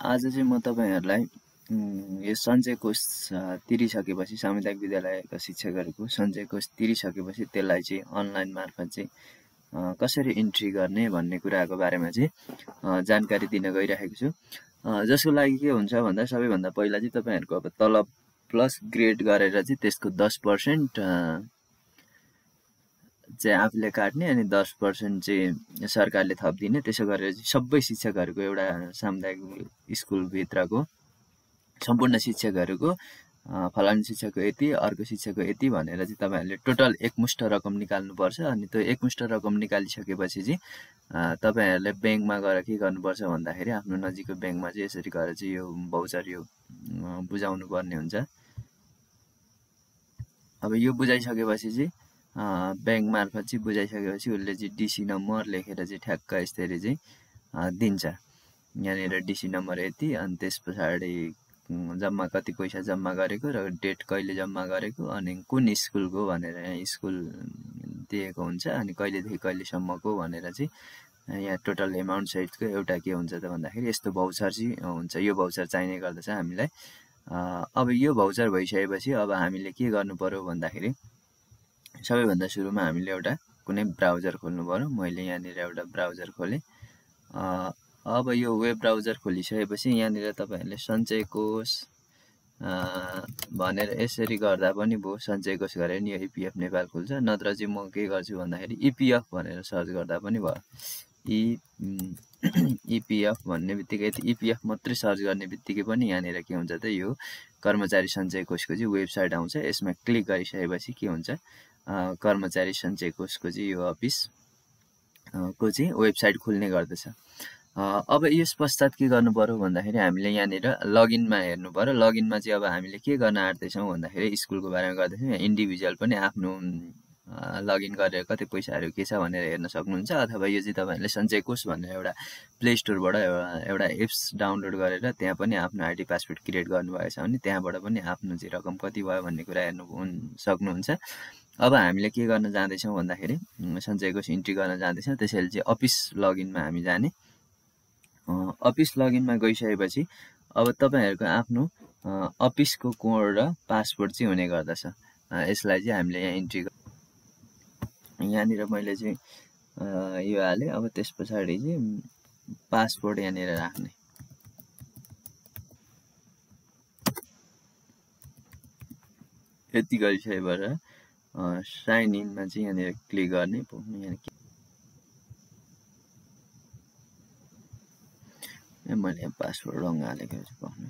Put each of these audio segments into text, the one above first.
आज चाहिँ म तपाईहरुलाई यो सञ्चय कोष तिरिसकेपछि सामुदायिक विद्यालयका शिक्षकहरुको सञ्चय कोष तिरिसकेपछि त्यसलाई चाहिँ अनलाइन मार्फत चाहिँ कसरी इन्ट्री गर्ने भन्ने कुराको बारेमा चाहिँ जानकारी दिन गइरहेको छु। जसको लागि के हुन्छ भन्दा सबैभन्दा पहिला चाहिँ तपाईहरुको अब तलब प्लस ग्रेड गरेर चाहिँ त्यसको 10% चाहिँ आफूले काट्ने अनि 10% चाहिँ सरकारले थपिदिने। त्यसो गरेर चाहिँ सबै शिक्षकहरुको एउटा सामुदायिक स्कुल भित्रको सम्पूर्ण शिक्षकहरुको फलाना शिक्षकको यति अर्को शिक्षकको यति भनेर चाहिँ तपाईहरुले टोटल एकमुष्ट रकम निकाल्नु पर्छ। अनि त्यो एकमुष्ट रकम निकालिसकेपछि चाहिँ तपाईहरुले बैंकमा गएर के गर्नुपर्छ भन्दाखेरि आफ्नो नजिकको बैंकमा चाहिँ यसरी गएर चाहिँ यो भाउचर यो बुझाउनु पर्ने हुन्छ। अब यो बुझाइसकेपछि चाहिँ बैंक मार्फत चाहिँ बुझाइसकेपछि उसले चाहिँ डीसी नम्बर लेखेर चाहिँ ठ्याक्क यसरी चाहिँ दिन्छ। यहाँनिर डीसी नम्बर यति अनि त्यसपछि जम्मा कति पैसा जम्मा गरेको र डेट कहिले जम्मा गरेको अनि कुन स्कुलको भनेर यहाँ स्कुल दिएको हुन्छ अनि कहिलेदेखि कहिलेसम्मको भनेर चाहिँ यहाँ टोटल एमाउन्ट सहितको एउटा के हुन्छ त भन्दाखेरि यस्तो भाउचर चाहिँ हुन्छ। यो भाउचर चाहिने गर्दछ हामीलाई। अब यो भाउचर भइसकेपछि अब हामीले के गर्नु पर्यो भन्दाखेरि सबैभन्दा सुरुमा हामीले एउटा कुनै ब्राउजर खोल्नु पर्यो। मैले यहाँनिर एउटा ब्राउजर खोले। अब यो वेब ब्राउजर खोलिसकेपछि यहाँनिर तपाईहरुले सञ्चय कोष भनेर यसरी गर्दा पनि भयो। सञ्चय कोष गरेर नि इपिएफ नेपाल खुल्छ। नत्र चाहिँ म के गर्छु भन्दाखेरि इपिएफ भनेर सर्च गर्दा पनि भयो। इपिएफ भन्ने बित्तिकै इपिएफ मात्रै सर्च गर्ने बित्तिकै पनि यहाँनिर के हुन्छ त यो कर्मचारी सञ्चय कोषको चाहिँ वेबसाइट आउँछ। यसमा क्लिक गरिसकेपछि के हुन्छ कर्मचारी सञ्चय कोषको चाहिँ यो अफिस को चाहिँ वेबसाइट खुल्ने गर्दछ। अब यस पश्चात के गर्नु पर्यो भन्दाखेरि हामीले यहाँनिर लगइनमा हेर्नु पर्यो। लगइनमा चाहिँ अब हामीले के गर्न आँट्दैछौँ भन्दाखेरि स्कुलको बारेमा गर्दैछौँ। यहाँ इन्डिभिजुअल पनि आफ्नो लगइन गरेर कति पैसाहरू के छ भनेर हेर्न सक्नुहुन्छ। अथवा यो चाहिँ तपाईहरुले सञ्चय कोष भनेर एउटा प्ले स्टोरबाट एउटा एप्स डाउनलोड गरेर त्यहाँ पनि आफ्नो आइडी पासवर्ड क्रिएट गर्नुभएको छ भने त्यहाँबाट पनि आफ्नो चाहिँ रकम कति भयो भन्ने कुरा हेर्नु सक्नुहुन्छ। अब हामीले के गर्न जाँदैछौँ भन्दाखेरि सञ्चय कोष इन्ट्री गर्न जाँदैछौँ। त्यसैले चाहिँ अफिस लगइनमा हामी जाने। अफिस लगइनमा गइसकेपछि अब तपाईहरुको आफ्नो अफिसको कोड र पासवर्ड चाहिँ हुने गर्दछ। यसलाई चाहिँ हामीले यहाँ इन्ट्री यहाँनिर मैले चाहिँ यो हाले। अब त्यसपछि चाहिँ पासवर्ड यहाँनिर राख्ने। यति गरिसकेपछि साइन इनमा चाहिँ यहाँनिर क्लिक गर्ने। मैले यहाँ पासवर्ड रङ हालेको छु पाउनु।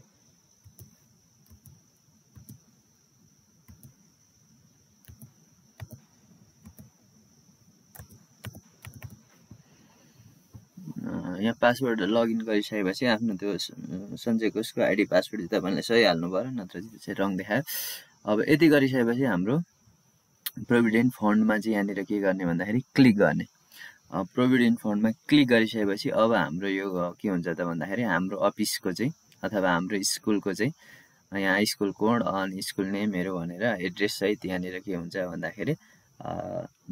यहाँ पासवर्ड लगइन गरिसकेपछि आफ्नो त्यो सञ्चय कोषको आइडी पासवर्ड चाहिँ तपाईले सही हाल्नु पर्यो, नत्र चाहिँ त्यसै रङ देखायो। अब यति गरिसकेपछि हाम्रो प्रोभिडेन्ट फन्डमा चाहिँ यहाँनिर के गर्ने भन्दाखेरि क्लिक गर्ने। प्रोभिडेन्ट फन्डमा क्लिक गरिसकेपछि अब हाम्रो यो के हुन्छ त भन्दाखेरि हाम्रो अफिसको चाहिँ अथवा हाम्रो स्कुलको चाहिँ यहाँ स्कुल कोड अनि स्कुल नेमहरु भनेर एड्रेस सहित यहाँनिर के हुन्छ भन्दाखेरि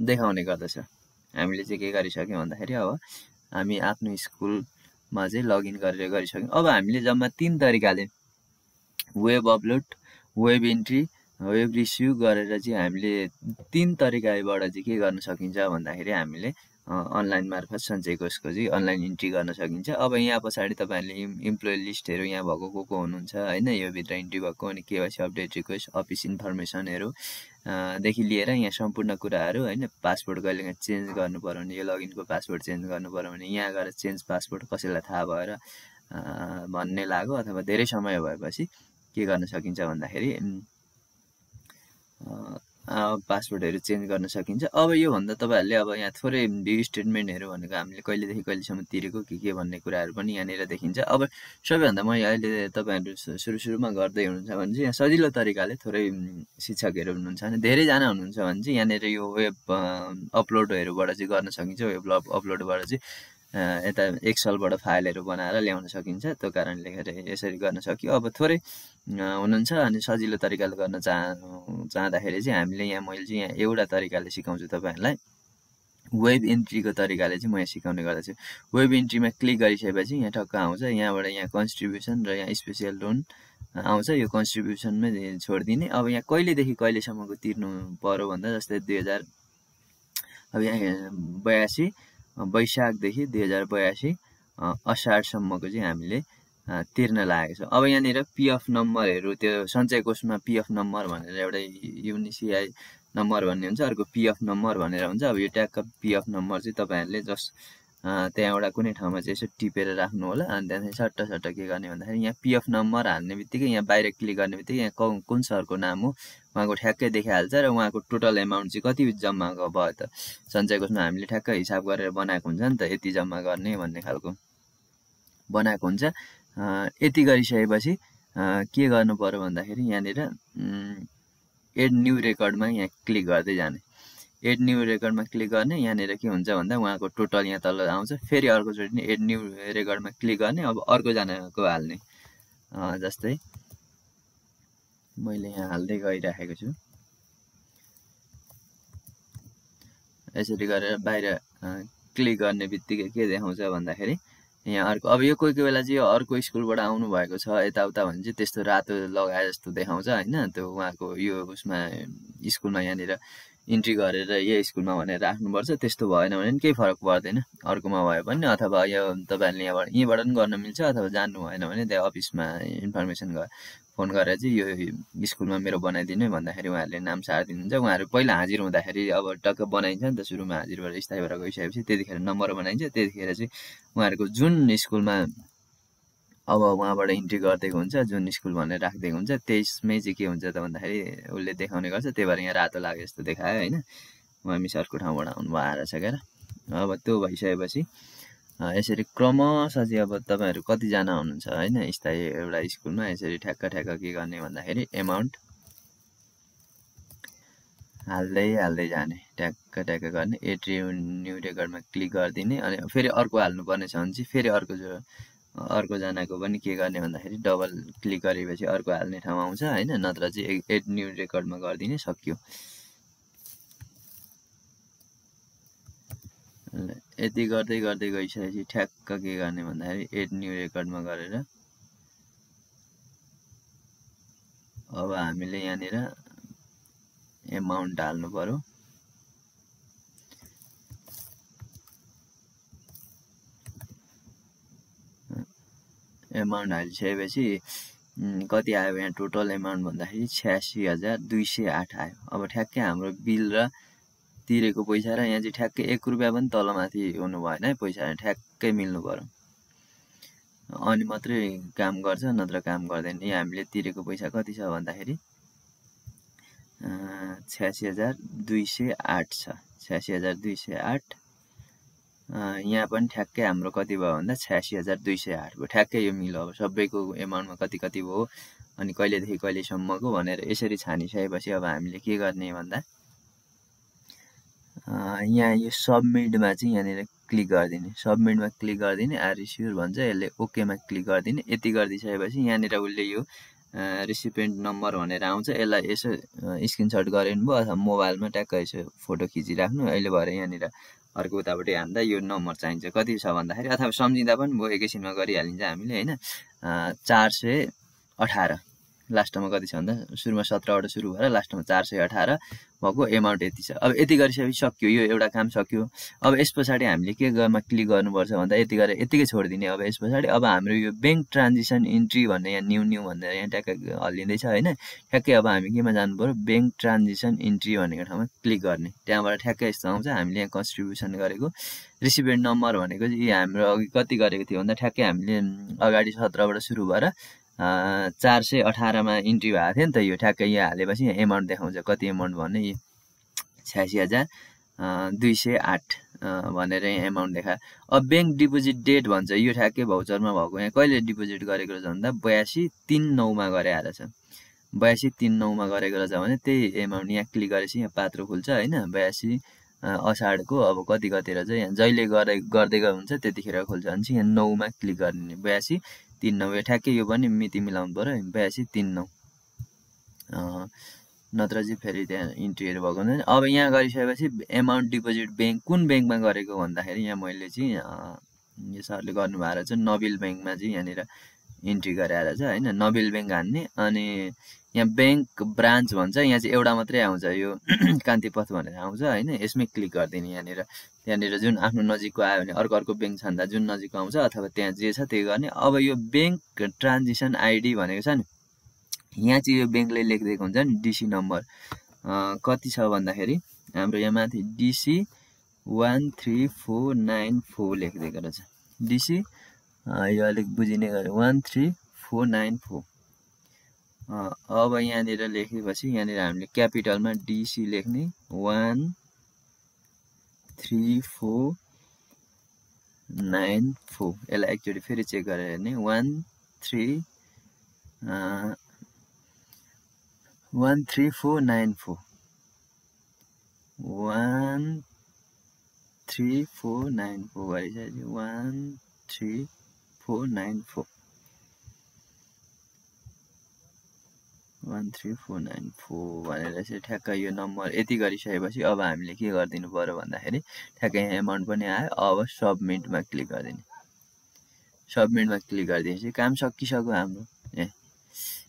देखाउने गर्दछ। हामीले चाहिँ के गरिसक्यौं भन्दाखेरि अब हामी आफ्नो स्कुलमा चाहिँ लगइन गरेर गरिसक्यौं। अब हामीले जम्मा 3 तरिकाले web upload, web entry, web reissue गरेर चाहिँ हामीले 3 तरिकाबाट चाहिँ के गर्न सकिन्छ भन्दाखेरि हामीले अनलाइन मार्फत सञ्चय कोषको चाहिँ अनलाइन इन्ट्री गर्न सकिन्छ। अब यहाँ पछाडी तपाईहरुले इम्प्लोइ लिस्टहरु यहाँ भएको को हुनुहुन्छ हैन, यो भित्र इन्ट्री भएको अनि केवाइसी अपडेट रिक्वेस्ट, अफिस इन्फर्मेसनहरु देखि लिएर यहाँ सम्पूर्ण कुराहरु हैन। पासवर्ड कहिले चेन्ज गर्नु पर्यो भने यो लगइनको पासवर्ड चेन्ज गर्नु पर्यो भने यहाँ गएर चेन्ज पासवर्ड कसैलाई थाहा भएर भन्ने लाग्यो अथवा धेरै समय भएपछि के गर्न सकिन्छ भन्दाखेरि पासवर्डहरु चेन्ज गर्न सकिन्छ। अब यो भन्दा तपाईहरुले अब यहाँ थोरै भ्यू स्टेटमेन्टहरु भनेको हामीले कहिलेदेखि कहिलेसम्म तिरेको के भन्ने कुराहरु पनि यहाँनिर देखिन्छ। अब सबैभन्दा म अहिले तपाईहरु सुरुमा गर्दै हुनुहुन्छ भने चाहिँ यहाँ सजिलो तरिकाले थोरै शिक्षकहरु हुनुहुन्छ भने धेरै जना हुनुहुन्छ भने चाहिँ यहाँनिर यो वेब अपलोडहरुबाट चाहिँ गर्न सकिन्छ। वेब अपलोडबाट चाहिँ यता एक्सेलबाट फाइलहरु बनाएर ल्याउन सकिन्छ। त्यो कारणले गर्दा यसरी गर्न सकियो। अब थोरै हुनुहुन्छ अनि सजिलो तरिकाले गर्न चाहँदाखेरि चाहिँ हामीले यहाँ मैले चाहिँ यहाँ एउटा तरिकाले सिकाउँछु तपाईहरुलाई। वेब इन्ट्रीको तरिकाले चाहिँ म यहाँ सिकाउने गर्दछु। वेब इन्ट्रीमा क्लिक गरिसकेपछि यहाँ टक्क आउँछ, यहाँबाट यहाँ कन्ट्रिब्युसन र यहाँ स्पेसियल लोन आउँछ, यो कन्ट्रिब्युसनमै छोडिदिने। अब यहाँ कहिलेदेखि कहिलेसम्मको तिर्नु पर्यो भन्दा जस्तै 2000 अब यहाँ 82 वैशाखदेखि 2082 असारसम्मको चाहिँ हामीले तिर्न लागेको छ। अब यहाँनिर पिएफ नम्बरहरू, त्यो सञ्चय कोषमा पिएफ नम्बर भनेर एउटा युनिसिआई नम्बर भन्ने हुन्छ, अर्को पिएफ नम्बर भनेर हुन्छ। अब यो ट्यागको पिएफ नम्बर चाहिँ तपाईँहरूले जस्ट त्यहाँबाट कुनै ठाउँमा चाहिँ यसो टिपेर राख्नु होला। अनि त्यहाँदेखि सट्ट के गर्ने भन्दाखेरि यहाँ पिएफ नम्बर हाल्ने बित्तिकै यहाँ बाहिर क्लिक गर्ने बित्तिकै यहाँ कुन सरको नाम हो उहाँको ठ्याक्कै देखाइहाल्छ र उहाँको टोटल एमाउन्ट चाहिँ कति जम्मा भयो त सञ्चय कोषमा हामीले ठ्याक्क हिसाब गरेर बनाएको हुन्छ नि त, यति जम्मा गर्ने भन्ने खालको बनाएको हुन्छ। यति गरिसकेपछि के गर्नु पर्यो भन्दाखेरि यहाँनिर एड न्यू रेकर्डमा यहाँ क्लिक गर्दै जाने। एड न्यू रेकर्डमा क्लिक गर्ने, यहाँनिर के हुन्छ भन्दा उहाँको टोटल यहाँ तल आउँछ। फेरि अर्कोचोटि एड न्यू रेकर्डमा क्लिक गर्ने, अब अर्कोजनाको हाल्ने। जस्तै मैले यहाँ हाल्दै गइराखेको छु। यसरी गरेर बाहिर क्लिक गर्ने बित्तिकै के देखाउँछ भन्दाखेरि यहाँ अर्को, अब यो कोही बेला चाहिँ अर्को स्कुलबाट आउनु भएको छ यताउता भने चाहिँ त्यस्तो रातो लगाए जस्तो देखाउँछ होइन। त्यो उहाँको यो उसमा स्कुलमा यहाँनिर इन्ट्री गरेर यो स्कुलमा भनेर राख्नुपर्छ। त्यस्तो भएन भने पनि केही फरक पर्दैन, अर्कोमा भयो भने। अथवा यो तपाईँहरूले यहीँबाट पनि गर्न मिल्छ, अथवा जान्नु भएन भने त्यहाँ अफिसमा इन्फर्मेसन फोन गरेर चाहिँ यो स्कुलमा मेरो बनाइदिनु भन्दाखेरि उहाँहरूले नाम सारिदिनुहुन्छ। उहाँहरू पहिला हाजिर हुँदाखेरि अब टक्क बनाइन्छ नि त, सुरुमा हाजिरबाट स्थायीबाट गइसकेपछि त्यतिखेर नम्बर बनाइन्छ। त्यतिखेर चाहिँ उहाँहरूको जुन स्कुलमा अब उहाँबाट इन्ट्री गरिदिएको हुन्छ, जुन स्कुल भनेर राखिदिएको हुन्छ, त्यसमै चाहिँ के हुन्छ त भन्दाखेरि उसले देखाउने गर्छ। त्यही भएर यहाँ रातो लाग्यो जस्तो देखायो होइन, उहाँ मिसहरूको ठाउँबाट आउनुभयो आएर छ क्या। अब त्यो भइसकेपछि यसरी क्रमशः चाहिँ अब तपाईँहरू कतिजना हुनुहुन्छ होइन स्थायी एउटा स्कुलमा, यसरी ठ्याक्क के गर्ने भन्दाखेरि एमाउन्ट हाल्दै जाने, ट्याक्क गर्ने। एड न्यू रेकर्डमा क्लिक गरिदिने। अनि फेरि अर्को हाल्नुपर्ने छ भने चाहिँ फेरि अर्कोजनाको पनि के गर्ने भन्दाखेरि डबल क्लिक गरेपछि अर्को हाल्ने ठाउँ आउँछ होइन, नत्र चाहिँ एड न्यू रेकर्डमा गरिदिने, सक्यो। यति गर्दै गइसकेपछि ठ्याक्क के गर्ने भन्दाखेरि एड न्यू रेकर्डमा गरेर अब हामीले यहाँनिर एमाउन्ट हाल्नु पर्यो। एमाउन्ट हालिसकेपछि कति आयो यहाँ टोटल एमाउन्ट भन्दाखेरि 86,208 आयो। अब ठ्याक्कै हाम्रो बिल र तिरेको पैसा र यहाँ चाहिँ ठ्याक्कै 1 रुपियाँ पनि तलमाथि हुनु भएन है, पैसा ठ्याक्कै मिल्नु पर्यो अनि मात्रै काम गर्छ, नत्र काम गर्दैन। यहाँ हामीले तिरेको पैसा कति छ भन्दाखेरि 86,208 छ, 86,208। यहाँ पनि ठ्याक्कै हाम्रो कति भयो भन्दा 86,208 भयो। ठ्याक्कै यो मिल्यो। अब सबैको एमाउन्टमा कति भयो अनि कहिलेदेखि कहिलेसम्मको भनेर यसरी छानिसकेपछि अब हामीले के गर्ने भन्दा यहाँ यो सबमिटमा चाहिँ यहाँनिर क्लिक गरिदिने। सबमिटमा क्लिक गरिदिने, आर रिस्योर भन्छ, यसले ओकेमा क्लिक गरिदिने। यति गरिदिइसकेपछि यहाँनिर उसले यो रिसिपेन्ट नम्बर भनेर आउँछ, यसलाई यसो स्क्रिनसट गरिदिनु भयो अथवा मोबाइलमा ट्याक्क यसो फोटो खिचिराख्नु। अहिले भएर यहाँनिर अर्को उताबाट हान्दा यो नम्बर चाहिन्छ, कति छ भन्दाखेरि अथवा सम्झिँदा पनि भयो, एकैछिनमा गरिहालिन्छ हामीले होइन। 418 लास्टमा कति छ भन्दा सुरुमा 17बाट सुरु भएर लास्टमा 418 भएको एमाउन्ट यति छ। अब यति गरिसकेपछि सक्यो, यो एउटा काम सक्यो। अब यस पछाडि हामीले केमा क्लिक गर्नुपर्छ भन्दा यति गरेर यतिकै छोडिदिने। अब यस पछाडि अब हाम्रो यो ब्याङ्क ट्रान्जेक्सन इन्ट्री भन्ने यहाँ न्यू भनेर यहाँ ट्याक्क हल्लिँदैछ होइन, ठ्याक्कै अब हामी केमा जानु पर्यो, ब्याङ्क ट्रान्जेक्सन इन्ट्री भनेको ठाउँमा क्लिक गर्ने। त्यहाँबाट ठ्याक्कै यस्तो आउँछ, हामीले यहाँ कन्ट्रिब्युसन गरेको रिसिपेन्ट नम्बर भनेको चाहिँ हाम्रो अघि कति गरेको थियो भन्दा ठ्याक्कै हामीले अगाडि 17बाट सुरु भएर 418मा इन्ट्री भएको थियो नि त। यो ठ्याक्कै यहाँ हालेपछि यहाँ एमाउन्ट देखाउँछ, कति एमाउन्ट भन्ने 86,208 भनेर यहाँ एमाउन्ट देखायो। अब ब्याङ्क डिपोजिट डेट भन्छ, यो ठ्याक्कै भाउचरमा भएको यहाँ कहिले डिपोजिट गरेको रहेछ भन्दा 82/3/9मा गरे आएर छ। 82/3/9मा गरेको रहेछ भने त्यही एमाउन्ट यहाँ क्लिक गरेपछि यहाँ पात्रो खुल्छ होइन। 82 असाढको अब कति रहेछ यहाँ जहिले गर्दै हुन्छ त्यतिखेर खुल्छ भने चाहिँ यहाँ 9मा क्लिक गर्ने। 82/3/9 ठ्याक्कै यो पनि मिति मिलाउनु पर्यो, 82/3/9 नत्र चाहिँ फेरि त्यहाँ इन्ट्रीहरू भएको हुँदैन। अब यहाँ गरिसकेपछि एमाउन्ट डिपोजिट ब्याङ्क कुन ब्याङ्कमा गरेको भन्दाखेरि यहाँ मैले चाहिँ यो सरले गर्नुभएको रहेछ नबिल ब्याङ्कमा चाहिँ यहाँनिर इन्ट्री गराएर छ होइन, नबिल ब्याङ्क हान्ने। अनि यहाँ ब्याङ्क ब्रान्च भन्छ, यहाँ चाहिँ एउटा मात्रै आउँछ, यो कान्तिपथ भनेर आउँछ होइन, यसमै क्लिक गरिदिने। त्यहाँनिर जुन आफ्नो नजिकको आयो भने अर्को ब्याङ्क छान्दा जुन नजिकको आउँछ अथवा त्यहाँ जे छ त्यही गर्ने। अब यो ब्याङ्क ट्रान्जेक्सन आइडी भनेको छ नि, यहाँ चाहिँ यो ब्याङ्कले लेखिदिएको हुन्छ नि डिसी नम्बर कति छ भन्दाखेरि हाम्रो यहाँ माथि डिसी 13494 लेखिदिएको रहेछ। डिसी यो अलिक बुझिने गरे 13494। अब यहाँनिर लेखेपछि यहाँनिर हामीले क्यापिटलमा डिसी लेख्ने 13494। यसलाई एकचोटि फेरि चेक गरेर हेर्ने 13494 13494 गरिसकेपछि 13494 भनेर चाहिँ ठ्याक्क यो नम्बर यति गरिसकेपछि अब हामीले के गरिदिनु पर्यो भन्दाखेरि ठ्याक्क यहाँ एमाउन्ट पनि आयो। अब सबमिटमा क्लिक गरिदिने। सबमिटमा क्लिक गरिदिएपछि काम सकिसक्यो हाम्रो।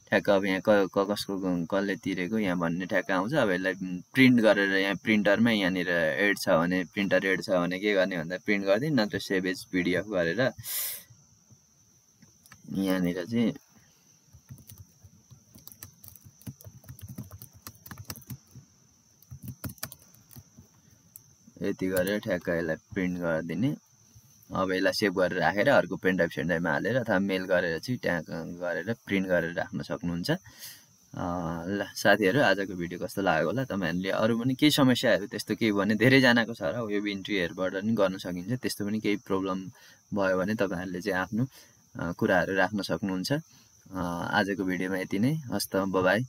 ठ्याक्क अब यहाँ कसले तिरेको यहाँ भन्ने ठ्याक्क आउँछ। अब यसलाई प्रिन्ट गरेर यहाँ प्रिन्टरमा यहाँनिर एड छ भने प्रिन्टर एड छ भने के गर्ने भन्दा प्रिन्ट गरिदिने, नत्र सेभ एज पिडिएफ गरेर यहाँनिर चाहिँ यति गरेर ठ्याक्क यसलाई प्रिन्ट गरिदिने। अब यसलाई सेभ गरेर राखेर अर्को पेनड्राइभ सेन्ड्राइभमा हालेर अथवा मेल गरेर चाहिँ त्यहाँ गरेर प्रिन्ट गरेर राख्न सक्नुहुन्छ। ल साथीहरू, आजको भिडियो कस्तो लाग्यो होला? तपाईँहरूले अरू पनि केही समस्याहरू त्यस्तो केही भने धेरैजनाको छ र वेब इन्ट्रीहरूबाट पनि गर्न सकिन्छ। त्यस्तो पनि केही प्रब्लम भयो भने तपाईँहरूले चाहिँ आफ्नो कुराहरू राख्न सक्नुहुन्छ। आजको भिडियोमा यति नै। हस्त, बाइ।